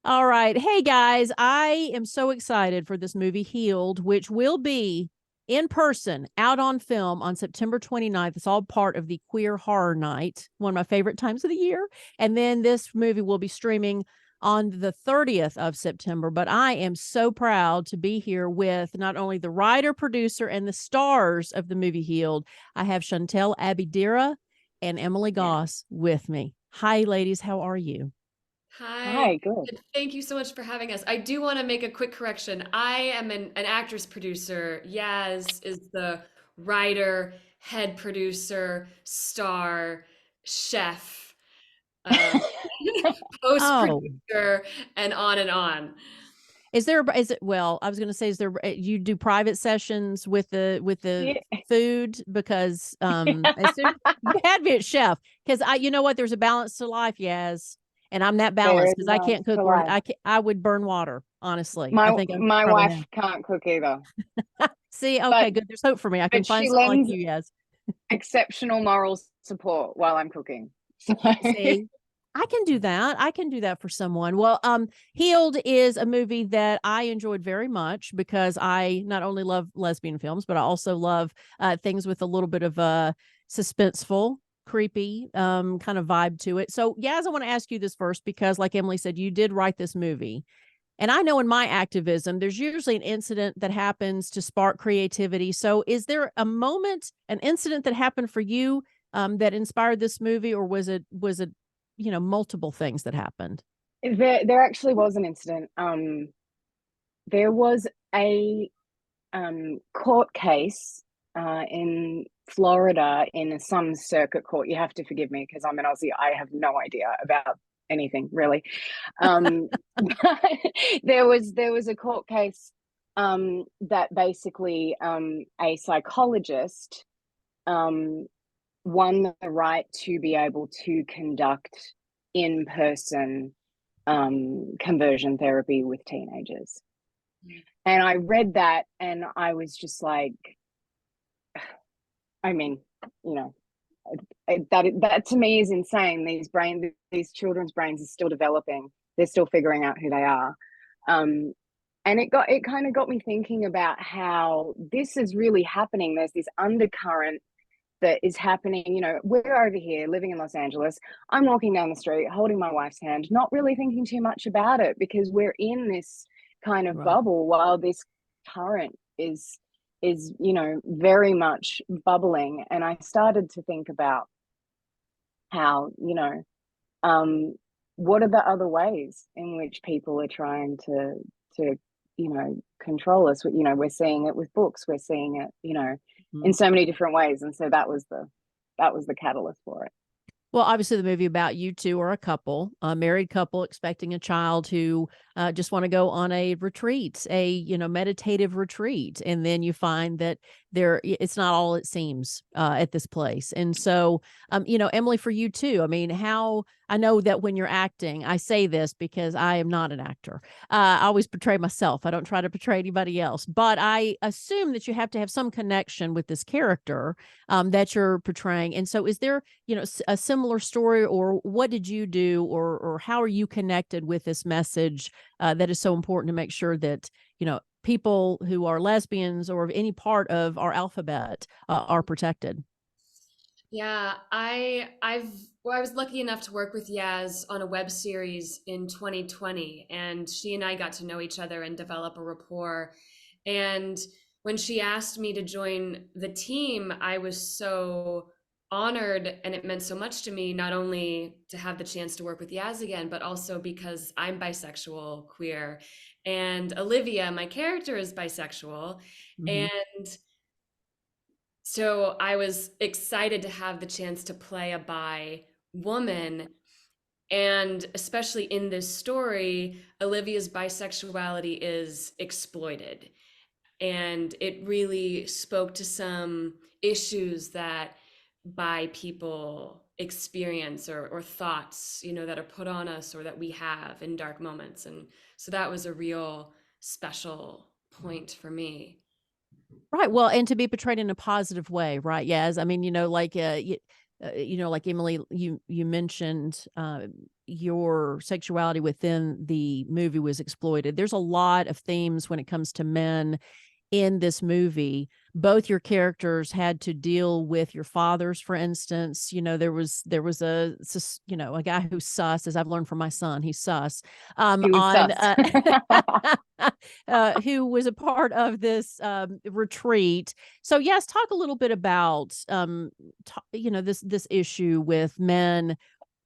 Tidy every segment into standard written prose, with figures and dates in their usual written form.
All right. Hey guys, I am so excited for this movie Healed, which will be in person out on film on September 29th. It's all part of the Queer Horror Night, one of my favorite times of the year. And then this movie will be streaming on the 30th of September. But I am so proud to be here with not only the writer, producer, and the stars of the movie Healed. I have Chantel Abeyderra and Emily Goss with me. Hi, ladies. How are you? Hi, Hi, good. thank you so much for having us. I do want to make a quick correction. I am an actress producer. Yaz is the writer, head producer, star, chef, uh, post Oh, producer, and on and on. is it, well, I was going to say, is there, you do private sessions with the Yeah. food? Because as soon you had me at chef, because you know what, there's a balance to life, yes, and I'm that There balanced is because a I balance can't cook to or life. I would burn water, honestly. I My think I my probably wife have. can't cook either, See, but okay, good, there's hope for me. I can but find she someone like lends you, yes. exceptional moral support while I'm cooking. So See, I can do that. I can do that for someone. Well, Healed is a movie that I enjoyed very much because I not only love lesbian films, but I also love things with a little bit of a suspenseful, creepy kind of vibe to it. So, Yaz, I want to ask you this first because, like Emily said, you did write this movie. And I know in my activism, there's usually an incident that happens to spark creativity. So, is there a moment, an incident that happened for you that inspired this movie, or was it multiple things that happened? there actually was an incident. There was a court case in Florida in some circuit court. You have to forgive me because I'm an Aussie. I have no idea about anything really. Um, there was a court case that basically a psychologist um, won the right to be able to conduct in-person conversion therapy with teenagers. And I read that and I was just like, I mean, you know, that to me is insane. These children's brains are still developing. They're still figuring out who they are. Um, and it kind of got me thinking about how this is really happening. There's this undercurrent that is happening. We're over here living in Los Angeles. I'm walking down the street holding my wife's hand, not really thinking too much about it because we're in this kind of Right. bubble while this current is very much bubbling. And I started to think about how, um, what are the other ways in which people are trying to control us. We're seeing it with books, we're seeing it in Mhm. so many different ways, and so that was the catalyst for it. Well, obviously, the movie about you two are a couple, a married couple expecting a child who just want to go on a retreat, a meditative retreat, and then you find that it's not all it seems at this place. And so, Emily, for you too. I mean, how I know that when you're acting, I say this because I am not an actor. I always portray myself. I don't try to portray anybody else, but I assume that you have to have some connection with this character that you're portraying. And so, is there a similar story, or what did you do, or how are you connected with this message that is so important to make sure that people who are lesbians or of any part of our alphabet are protected? Yeah, I was lucky enough to work with Yaz on a web series in 2020, and she and I got to know each other and develop a rapport. And when she asked me to join the team, I was so honored, and it meant so much to me, not only to have the chance to work with Yaz again, but also because I'm bisexual, queer, and Olivia, my character, is bisexual. Hmm. And so I was excited to have the chance to play a bi woman. And especially in this story, Olivia's bisexuality is exploited. And it really spoke to some issues that bi people experience, or thoughts, that are put on us or that we have in dark moments. And so that was a real special point for me. Right. Well, and to be portrayed in a positive way, right? Yes. I mean, like like Emily, you mentioned, your sexuality within the movie was exploited. There's a lot of themes when it comes to men in this movie. Both your characters had to deal with your fathers, for instance. There was a a guy who's sus, as I've learned from my son. He's sus. He was on sus. who was a part of this retreat. So yes, talk a little bit about this issue with men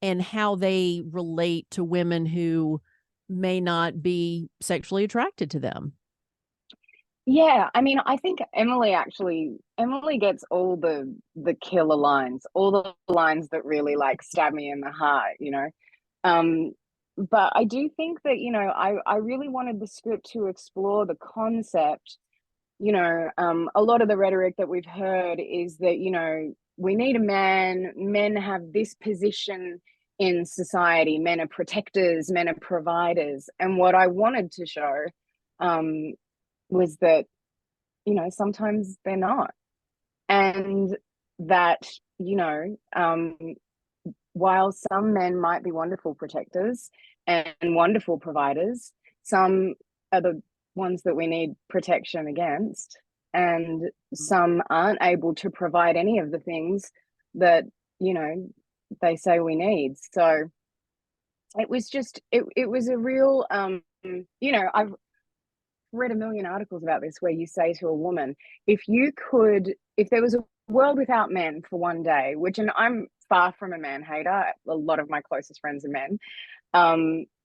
and how they relate to women who may not be sexually attracted to them. Yeah, I mean, I think Emily gets all the killer lines, all the lines that really like stab me in the heart, But I do think that, I really wanted the script to explore the concept. A lot of the rhetoric that we've heard is that, we need a man, men have this position in society, men are protectors, men are providers. And what I wanted to show was that, sometimes they're not. And that, while some men might be wonderful protectors and wonderful providers, some are the ones that we need protection against. And some aren't able to provide any of the things that, they say we need. So it was just, it was a real, I've read a million articles about this where you say to a woman, if there was a world without men for one day, and I'm far from a man hater, a lot of my closest friends are men,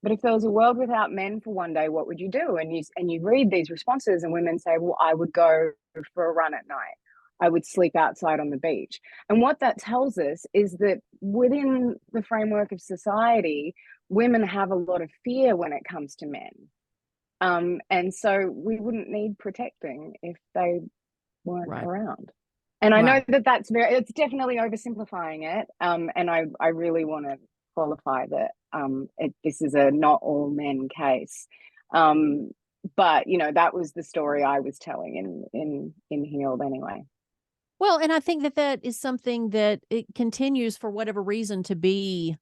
but if there was a world without men for one day, what would you do? And you read these responses and women say, well, I would go for a run at night, I would sleep outside on the beach. And what that tells us is that within the framework of society, women have a lot of fear when it comes to men. And so we wouldn't need protecting if they weren't around. And I know that it's definitely oversimplifying it. And I really want to qualify that this is a not all men case. But that was the story I was telling in Healed anyway. Well, and I think that is something that it continues for whatever reason to be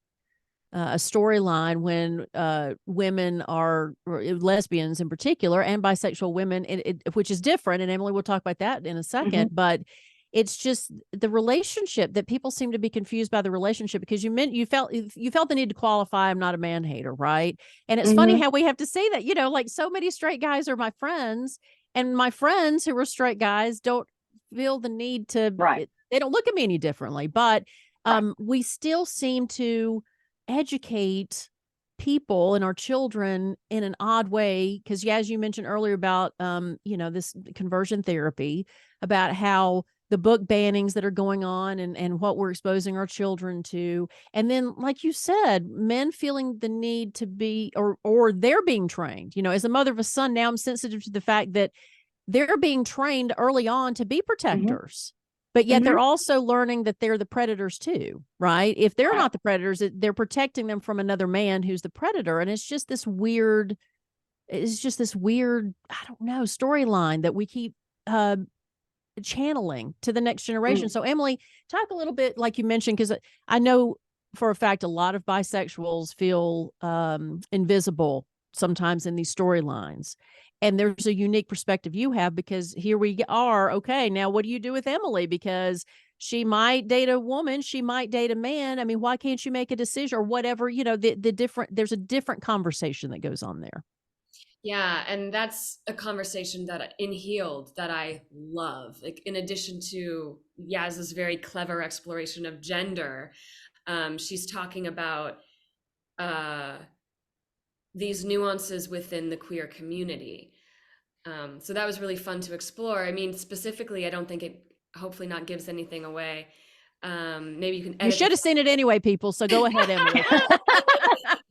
a storyline when women are, or lesbians in particular, and bisexual women, which is different. And Emily will talk about that in a second. But it's just the relationship that people seem to be confused by the relationship, because you felt the need to qualify. I'm not a man hater, right? And it's funny how we have to say that. Like so many straight guys are my friends, and my friends who are straight guys don't feel the need to. They don't look at me any differently, but we still seem to educate people and our children in an odd way, because as you mentioned earlier about this conversion therapy, about how the book bannings that are going on and what we're exposing our children to. And then, like you said, men feeling the need to be, or they're being trained, as a mother of a son, now I'm sensitive to the fact that they're being trained early on to be protectors. But yet they're also learning that they're the predators too, right? If they're not the predators, they're protecting them from another man who's the predator. And it's just this weird, I don't know, storyline that we keep channeling to the next generation. So Emily, talk a little bit, like you mentioned, because I know for a fact a lot of bisexuals feel invisible sometimes in these storylines. And there's a unique perspective you have, because here we are. Okay, now what do you do with Emily? Because she might date a woman, she might date a man. I mean, why can't you make a decision or whatever? There's a different conversation that goes on there. Yeah, and that's a conversation that in Healed that I love. Like, in addition to Yaz's very clever exploration of gender, she's talking about these nuances within the queer community. So that was really fun to explore. I mean, specifically, I don't think it hopefully not gives anything away. Maybe you can edit. You should have seen it anyway, people. So go ahead, Emily.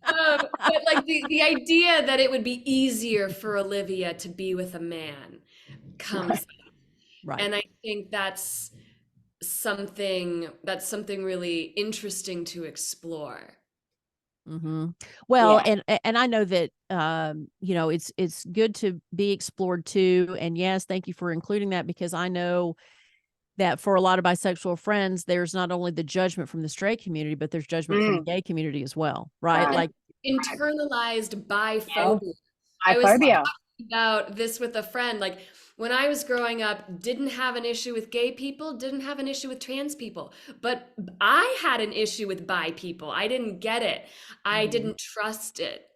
But like the idea that it would be easier for Olivia to be with a man comes up. Right. And I think that's something really interesting to explore. Well, and I know that it's good to be explored too. And yes, thank you for including that, because I know that for a lot of bisexual friends, there's not only the judgment from the straight community, but there's judgment from the gay community as well, right? Right. Like Internalized Yeah. biphobia. I was Biphobia. talking about this with a friend. Like when I was growing up, didn't have an issue with gay people, didn't have an issue with trans people, but I had an issue with bi people. I didn't get it. I didn't trust it.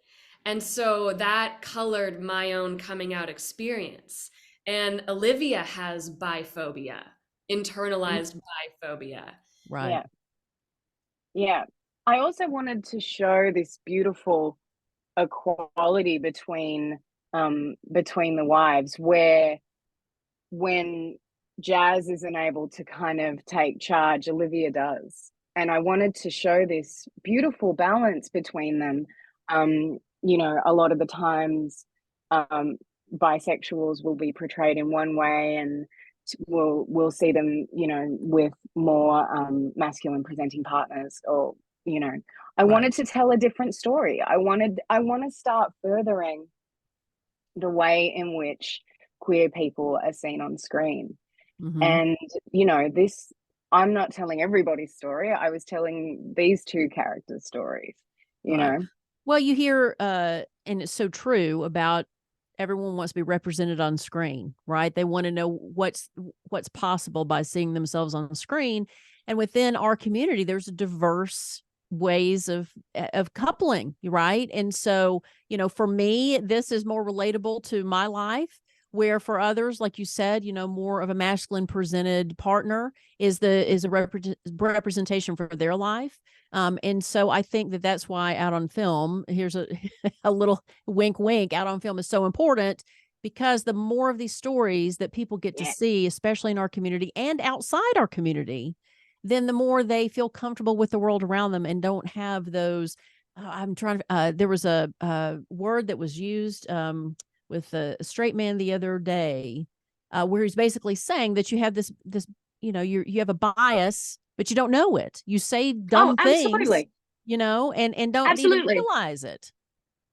And so that colored my own coming out experience. And Olivia has biphobia, internalized biphobia. right. Yeah. Yeah. I also wanted to show this beautiful equality between the wives, where when Jazz isn't able to kind of take charge, Olivia does. And I wanted to show this beautiful balance between them. You know, a lot of the times, bisexuals will be portrayed in one way, and we'll see them, you know, with more masculine presenting partners, or you know, I Right. wanted to tell a different story. I want to start furthering the way in which queer people are seen on screen. Mhm. And, you know, this, I'm not telling everybody's story. I was telling these two characters' stories, you Right. know? Well, you hear, and it's so true about everyone wants to be represented on screen, right? They want to know what's possible by seeing themselves on screen. And within our community, there's diverse ways of coupling, right? And so, you know, for me, this is more relatable to my life. Where for others, like you said, you know, more of a masculine presented partner is a representation for their life. And so I think that that's why Out on Film, here's a a little wink, wink, Out on Film is so important, because the more of these stories that people get to Yeah. see, especially in our community and outside our community, then the more they feel comfortable with the world around them and don't have those. I'm trying to. There was a word that was used with a straight man the other day, where he's basically saying that you have this, you know, you have a bias, but you don't know it. You say Oh, dumb things, absolutely. you know, and don't even Absolutely. realize it.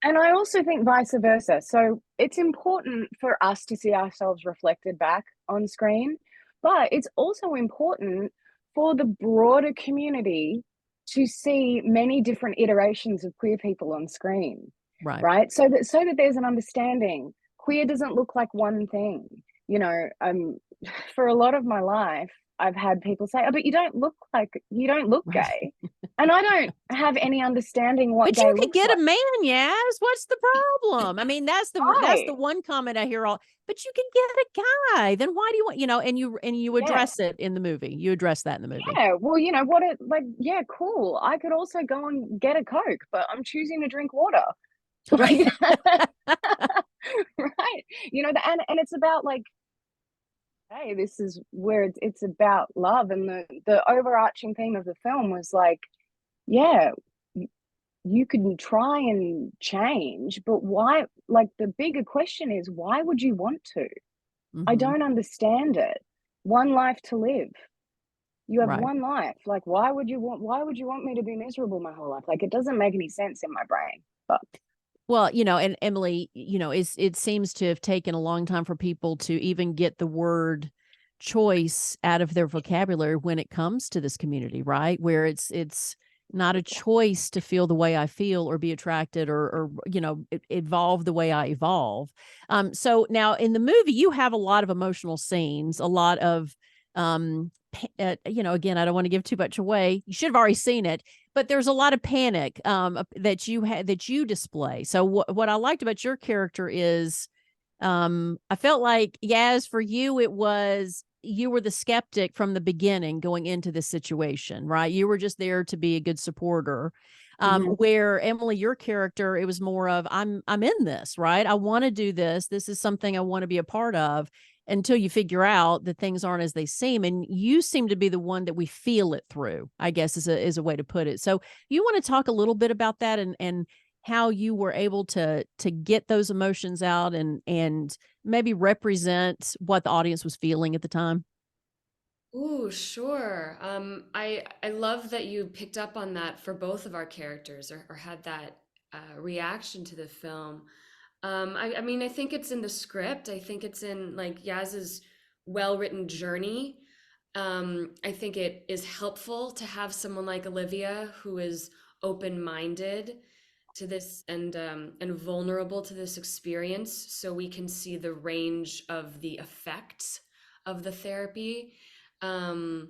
And I also think vice versa. So it's important for us to see ourselves reflected back on screen, but it's also important for the broader community to see many different iterations of queer people on screen, Right. right? So that there's an understanding. Queer doesn't look like one thing. You know, for a lot of my life, I've had people say, "Oh, but you don't look Right. gay." And I don't have any understanding what But gay you could looks get a like. man, yes. What's the problem? I mean, that's the Right. one comment I hear all. But you can get a guy. Then why do you want, you know? And you Yeah. address it in the movie. You address that in the movie. Yeah. Well, you know what it like, yeah, cool. I could also go and get a Coke, but I'm choosing to drink water. Right. Like, right. You know, and it's about like, hey, this is where it's about love. And the overarching theme of the film was like, yeah, you can try and change, but why? Like, the bigger question is, why would you want to? I Hmm. don't understand it. One life to live. You have Right. one life. Like, why would you want me to be miserable my whole life? Like, it doesn't make any sense in my brain. But Well, you know, and Emily, you know, it seems to have taken a long time for people to even get the word choice out of their vocabulary when it comes to this community, right? Where it's not a choice to feel the way I feel or be attracted or you know, evolve the way I evolve. So now in the movie, you have a lot of emotional scenes, a lot of you know, again, I don't want to give too much away. You should have already seen it, but there's a lot of panic that you had that you display. So what I liked about your character is I felt like, Yaz, for you it was you were the skeptic from the beginning going into this situation, right? You were just there to be a good supporter. mhm. Where Emily, your character, it was more of I'm in this, right? I want to do this. This is something I want to be a part of, until you figure out that things aren't as they seem. And you seem to be the one that we feel it through, I guess is a way to put it. So you want to talk a little bit about that, and how you were able to get those emotions out, and maybe represent what the audience was feeling at the time. Ooh, sure. I love that you picked up on that for both of our characters, or had that reaction to the film. I mean, I think it's in the script. I think it's in like Yaz's well-written journey. I think it is helpful to have someone like Olivia who is open-minded to this and vulnerable to this experience, so we can see the range of the effects of the therapy. Um,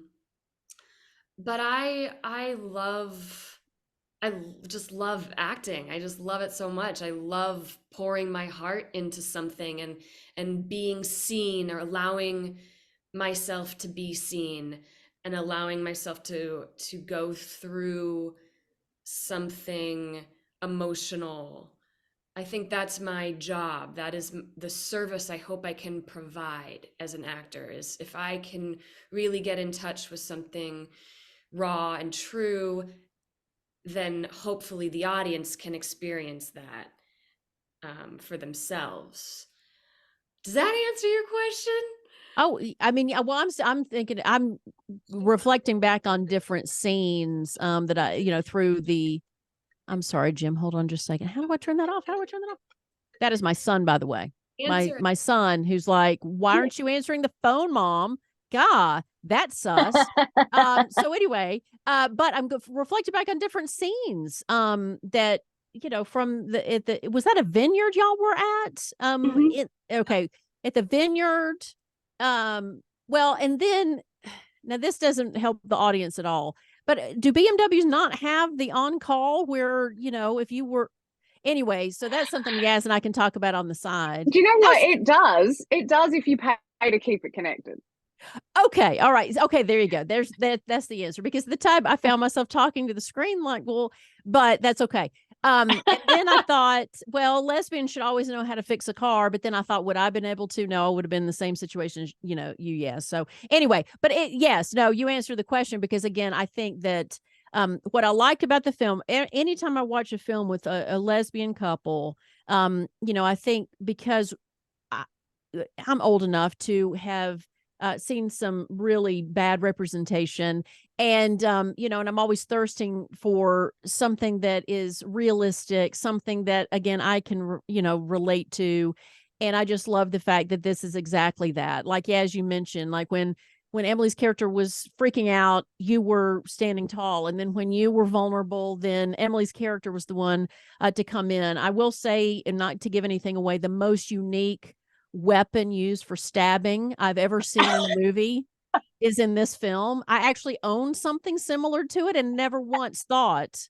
but I just love acting. I just love it so much. I love pouring my heart into something and being seen, or allowing myself to be seen, and allowing myself to go through something emotional. I think that's my job. That is the service I hope I can provide as an actor, is if I can really get in touch with something raw and true, then hopefully the audience can experience that for themselves. Does that answer your question? Oh, I mean, yeah, well, I'm thinking, I'm reflecting back on different scenes that I, through the, I'm sorry, Jim, hold on just a second. How do I turn that off? How do I turn that off? That is my son, by the way. My Answer. my son, who's like, why aren't you answering the phone, Mom? God, that's sus. So anyway, but I'm reflecting back on different scenes that, from was that a vineyard y'all were at? Mhm. Okay, at the vineyard. Well, and then now this doesn't help the audience at all, but do BMWs not have the on call where, if you were anyway, so that's something Yaz and I can talk about on the side. Do you know what That's, it does? It does if you pay to keep it connected. okay, all right, okay, there you go. There's that's the answer, because the time I found myself talking to the screen like, well, but that's okay. And then I thought, well, lesbians should always know how to fix a car, but then I thought, would I have been able to? No, I would have been in the same situation as, yes. So anyway, but yes, no, you answered the question, because again, I think that what I liked about the film, anytime I watch a film with a lesbian couple, I think because I'm old enough to have seen some really bad representation, and and I'm always thirsting for something that is realistic, something that again I can relate to, and I just love the fact that this is exactly that. Like, yeah, as you mentioned, like when Emily's character was freaking out, you were standing tall, and then when you were vulnerable, then Emily's character was the one to come in. I will say, and not to give anything away, the most unique weapon used for stabbing I've ever seen in a movie is in this film. I actually own something similar to it and never once thought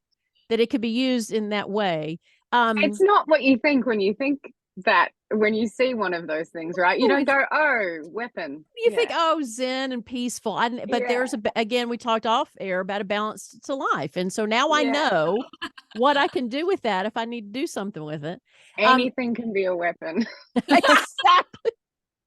that it could be used in that way. It's not what you think when you think that, when you see one of those things, right? You don't go, oh, weapon. You think, oh, zen and peaceful. But Yeah. there's again, we talked off air about a balance to life. And so now I Yeah. know what I can do with that if I need to do something with it. Anything can be a weapon. Exactly.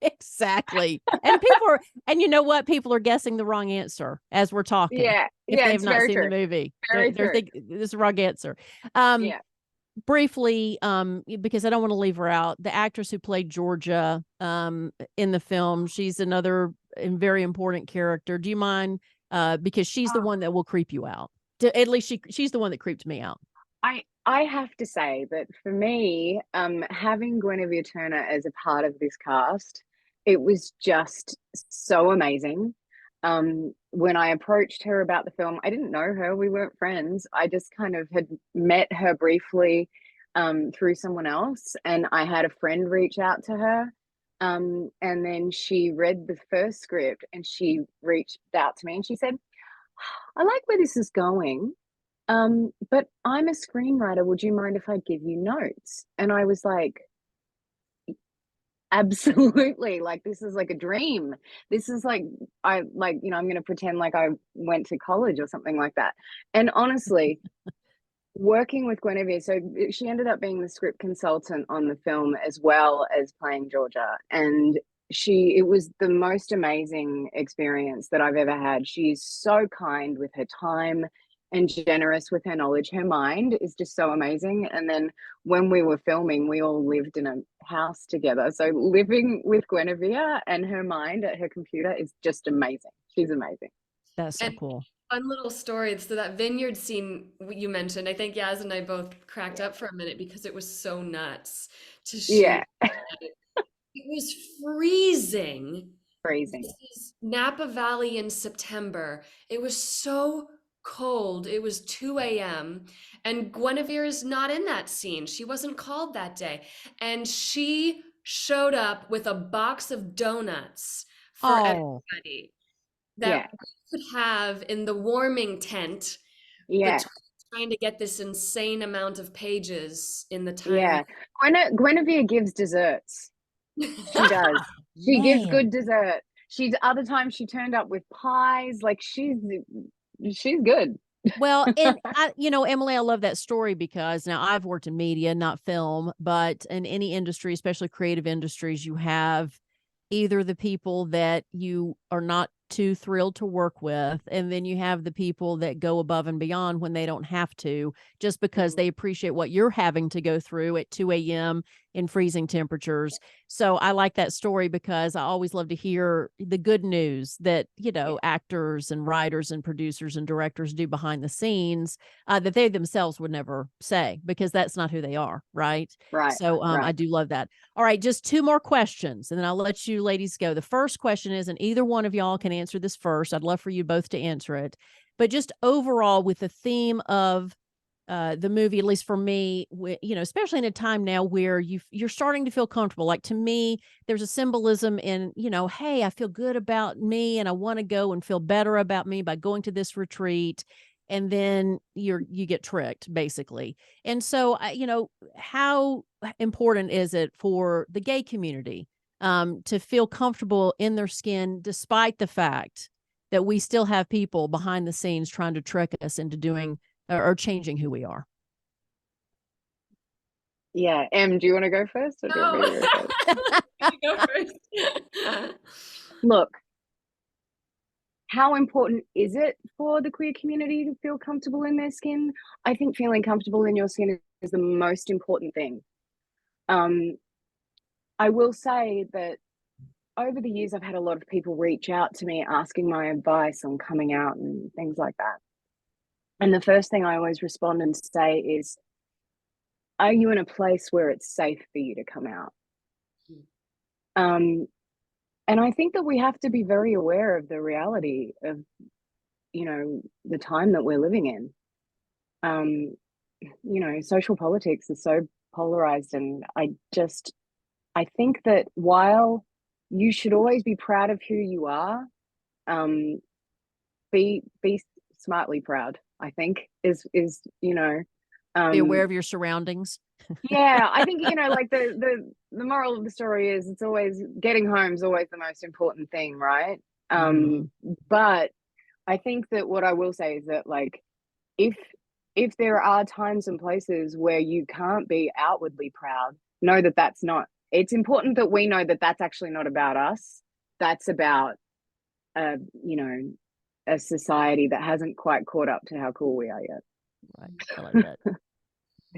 Exactly. And you know what? People are guessing the wrong answer as we're talking. Yeah. If Yeah, they have it's not very seen the true. movie, Very they're true. thinking this is the wrong answer. Um, Yeah. Briefly, because I don't want to leave her out, the actress who played Georgia in the film, she's another very important character. Do you mind? Because she's the one that will creep you out. At least she's the one that creeped me out. I have to say that for me, having Guinevere Turner as a part of this cast, it was just so amazing. When I approached her about the film, I didn't know her. We weren't friends. I just kind of had met her briefly through someone else, and I had a friend reach out to her. And then she read the first script and she reached out to me and she said, I like where this is going. But I'm a screenwriter. Would you mind if I give you notes? And I was like, absolutely. Like, this is like a dream. This is like, I'm going to pretend like I went to college or something like that. And honestly, working with Guinevere, so she ended up being the script consultant on the film as well as playing Georgia. And it was the most amazing experience that I've ever had. She's so kind with her time and generous with her knowledge. Her mind is just so amazing. And then when we were filming, we all lived in a house together. So living with Guinevere and her mind at her computer is just amazing. She's amazing. That's so And cool. fun little story. So that vineyard scene you mentioned, I think Yaz and I both cracked up for a minute because it was so nuts to shoot. Yeah. It was freezing Freezing. This is Napa Valley in September. It was so cold. It was 2 a.m. and Guinevere is not in that scene. She wasn't called that day. And she showed up with a box of donuts for everybody that we could have in the warming tent Yeah. between trying to get this insane amount of pages in the time. Yeah. Guinevere gives desserts. She does. She gives good dessert. She's other times she turned up with pies. Like she's good. Well, and Emily, I love that story because now I've worked in media, not film, but in any industry, especially creative industries, you have either the people that you are not too thrilled to work with, and then you have the people that go above and beyond when they don't have to, just because they appreciate what you're having to go through at 2 a.m. in freezing temperatures. So I like that story because I always love to hear the good news that, actors and writers and producers and directors do behind the scenes that they themselves would never say, because that's not who they are. Right. Right. So I do love that. All right. Just two more questions and then I'll let you ladies go. The first question is, and either one of y'all can answer this first. I'd love for you both to answer it, but just overall with the theme of the movie, at least for me, especially in a time now where you're starting to feel comfortable. Like to me, there's a symbolism in, hey, I feel good about me and I want to go and feel better about me by going to this retreat. And then you get tricked basically. And so, how important is it for the gay community to feel comfortable in their skin, despite the fact that we still have people behind the scenes trying to trick us into doing or changing who we are? Yeah. Em, do you want to go first? Or do you want me to go first? Look, how important is it for the queer community to feel comfortable in their skin? I think feeling comfortable in your skin is the most important thing. I will say that over the years, I've had a lot of people reach out to me asking my advice on coming out and things like that. And the first thing I always respond and say is, are you in a place where it's safe for you to come out? And I think that we have to be very aware of the reality of, the time that we're living in. Social politics is so polarized, and I think that while you should always be proud of who you are, be smartly proud, I think is be aware of your surroundings. Yeah, I think like the moral of the story is it's always getting home is always the most important thing, right? But I think that what I will say is that, like, if there are times and places where you can't be outwardly proud, know that that's not. It's important that we know that that's actually not about us. That's about a society that hasn't quite caught up to how cool we are yet. Right. I like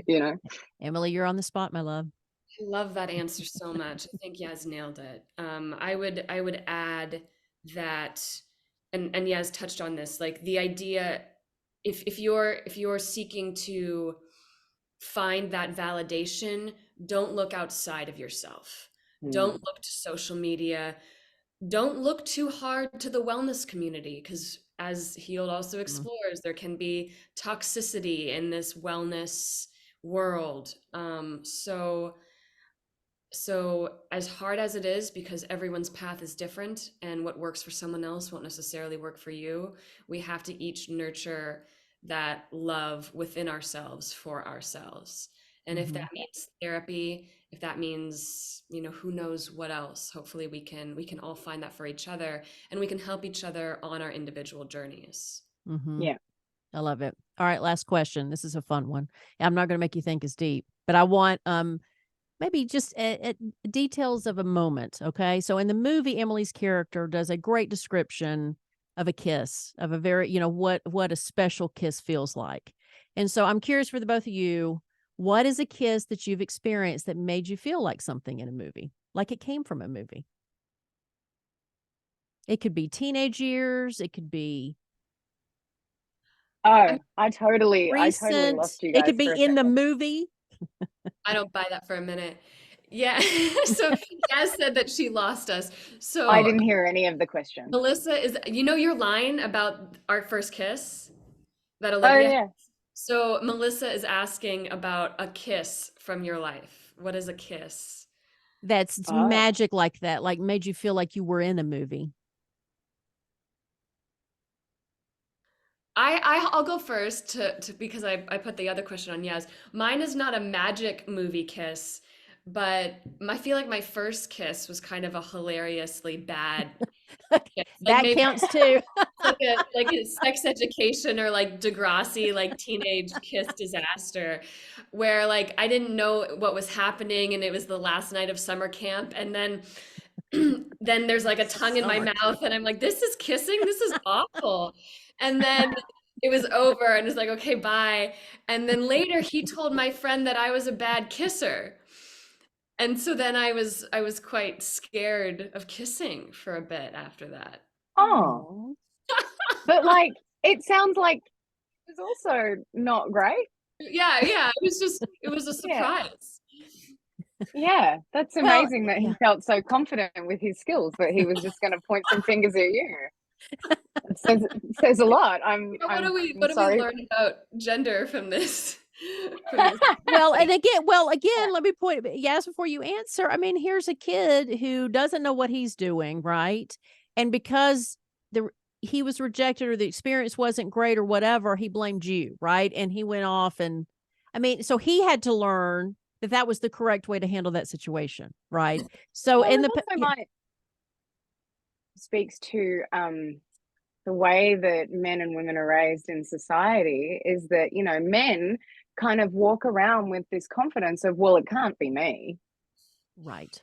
that. Emily, you're on the spot, my love. I love that answer so much. I think Yaz nailed it. I would add that, and Yaz touched on this, like the idea, if you're seeking to find that validation, don't look outside of yourself. Don't look to social media. Don't look too hard to the wellness community, because as Healed also explores, there can be toxicity in this wellness world. So as hard as it is, because everyone's path is different and what works for someone else won't necessarily work for you, we have to each nurture that love within ourselves for ourselves. And if that means therapy, if that means, who knows what else, hopefully we can all find that for each other, and we can help each other on our individual journeys. Yeah. I love it. All right. Last question. This is a fun one. I'm not going to make you think as deep, but I want, maybe just details of a moment. Okay. So in the movie, Emily's character does a great description of a kiss, of a very, what a special kiss feels like. And so I'm curious for the both of you, what is a kiss that you've experienced that made you feel like something in a movie, like it came from a movie? It could be teenage years. It could be. Oh, I totally recent. lost you guys. It could be in the movie. I don't buy that for a minute. Yeah. So Yaz said that she lost us. So I didn't hear any of the question. Melissa is, you know, your line about our first kiss that Oh Olivia. yeah. So Melissa is asking about a kiss from your life. What is a kiss? That's Oh. magic like that, like made you feel like you were in a movie. I'll go first to because I put the other question on Yaz. Mine is not a magic movie kiss, but I feel like my first kiss was kind of a hilariously bad kiss. Like That maybe counts too. like a sex education or like Degrassi like teenage kiss disaster where like I didn't know what was happening and it was the last night of summer camp and then then there's like a tongue in my Summer mouth and I'm like, this is kissing, this is awful. And then it was over and it's like, okay, bye. And then later he told my friend that I was a bad kisser. And so then I was quite scared of kissing for a bit after that. Oh. But like it sounds like it was also not great. Yeah, yeah, it was a Yeah. surprise. Yeah, that's Well, amazing that he yeah. felt so confident with his skills that he was just going to point some fingers at you. It says a lot. I'm What I'm do we I'm what do we sorry. learn about gender from this? From this? Well, Yeah. again, let me point. Yes, before you answer, I mean, here's a kid who doesn't know what he's doing, right? And because the he was rejected or the experience wasn't great or whatever, he blamed you, right? And he went off, and I mean, so he had to learn that that was the correct way to handle that situation, right? So Well, in it the also yeah, might speaks to the way that men and women are raised in society is that, you know, men kind of walk around with this confidence of, well, it can't be me. right,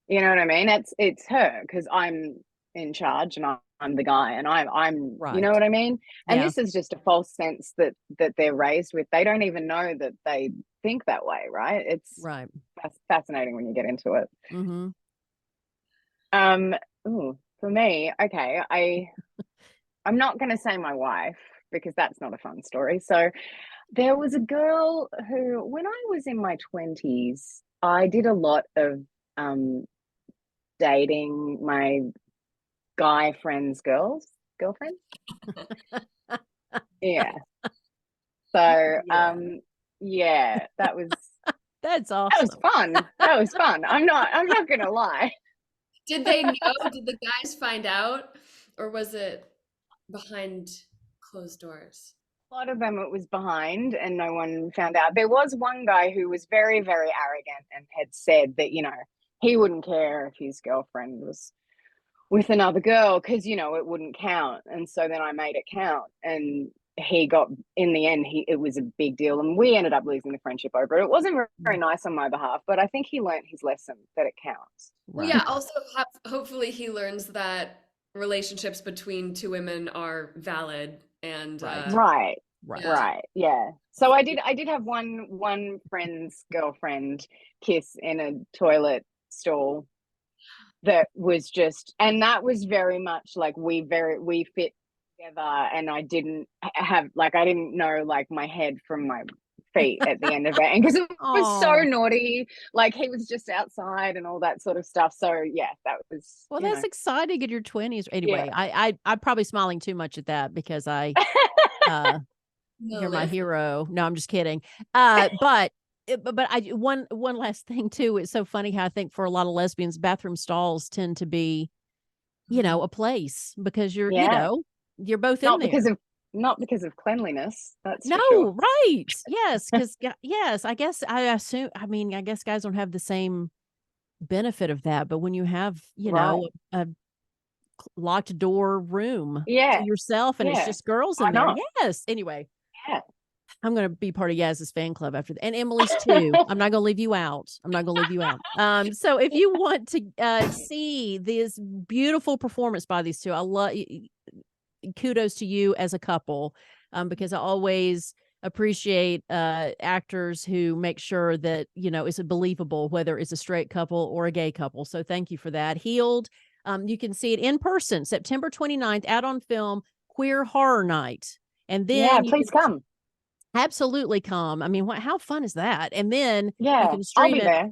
You know what I mean? It's her because I'm in charge and I'm the guy and I'm you know right, what I mean? And yeah, this is just a false sense that they're raised with. They don't even know that they think that way, right? It's right. fascinating when you get into it. Mm-hmm. Um, ooh, for me, okay, I'm not going to say my wife because that's not a fun story. So there was a girl who, when I was in my 20s, I did a lot of um, dating my guy friends' girlfriends. Yeah. So, Yeah, yeah, that's that was awesome. fun. That was fun. I'm not going to lie. Did they know? Did the guys find out? Or was it behind closed doors? A lot of them it was behind and no one found out. There was one guy who was very, very arrogant and had said that, you know, he wouldn't care if his girlfriend was with another girl because, you know, it wouldn't count. And so then I made it count. And he got, in the end, it was a big deal. And we ended up losing the friendship over it. It wasn't very nice on my behalf, but I think he learned his lesson that it counts. Well, yeah, Right, also hopefully he learns that relationships between two women are valid and right, Right. right. yeah. Right. Yeah. So I did have one friend's girlfriend kiss in a toilet stall that was just, and that was very much like we fit together, and I didn't have like I didn't know like my head from my feet at the end of it, and because it was so Oh, naughty, like he was just outside and all that sort of stuff. So yeah, that was, well, you that's know, exciting in your 20s. yeah. Anyway, I'm probably smiling too much at that because I uh No, you're my Liz. hero. No, I'm just kidding. But I one last thing too. It's so funny how I think for a lot of lesbians, bathroom stalls tend to be, a place because Yeah. you're both in Not there. because of not because of cleanliness, that's for sure. No, right. Yes, because yes, I mean, I guess guys don't have the same benefit of that, but when you have, Right. a locked door room to Yeah. yourself and it's Yeah. just girls Why in there. not? Yes. Anyway, Yeah. I'm gonna be part of Yaz's fan club after that, and Emily's too. I'm not gonna leave you out. I'm not gonna leave you out. So if you want to see this beautiful performance by these two, I love kudos to you as a couple, because I always appreciate actors who make sure that it's a believable whether it's a straight couple or a gay couple. So thank you for that. Healed. You can see it in person September 29th out on film, Queer Horror Night, and Yeah, then you can please come. absolutely come. I mean, how fun is that? And then you Yeah, can I'll stream be it. there.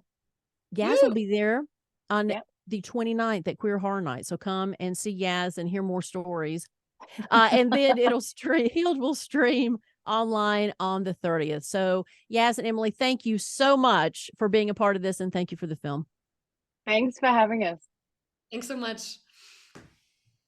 Yaz will be there on Yep. the 29th at Queer Horror Night. So come and see Yaz and hear more stories. And then it'll stream, Healed will stream online on the 30th. So Yaz and Emily, thank you so much for being a part of this, and thank you for the film. Thanks for having us. Thanks so much.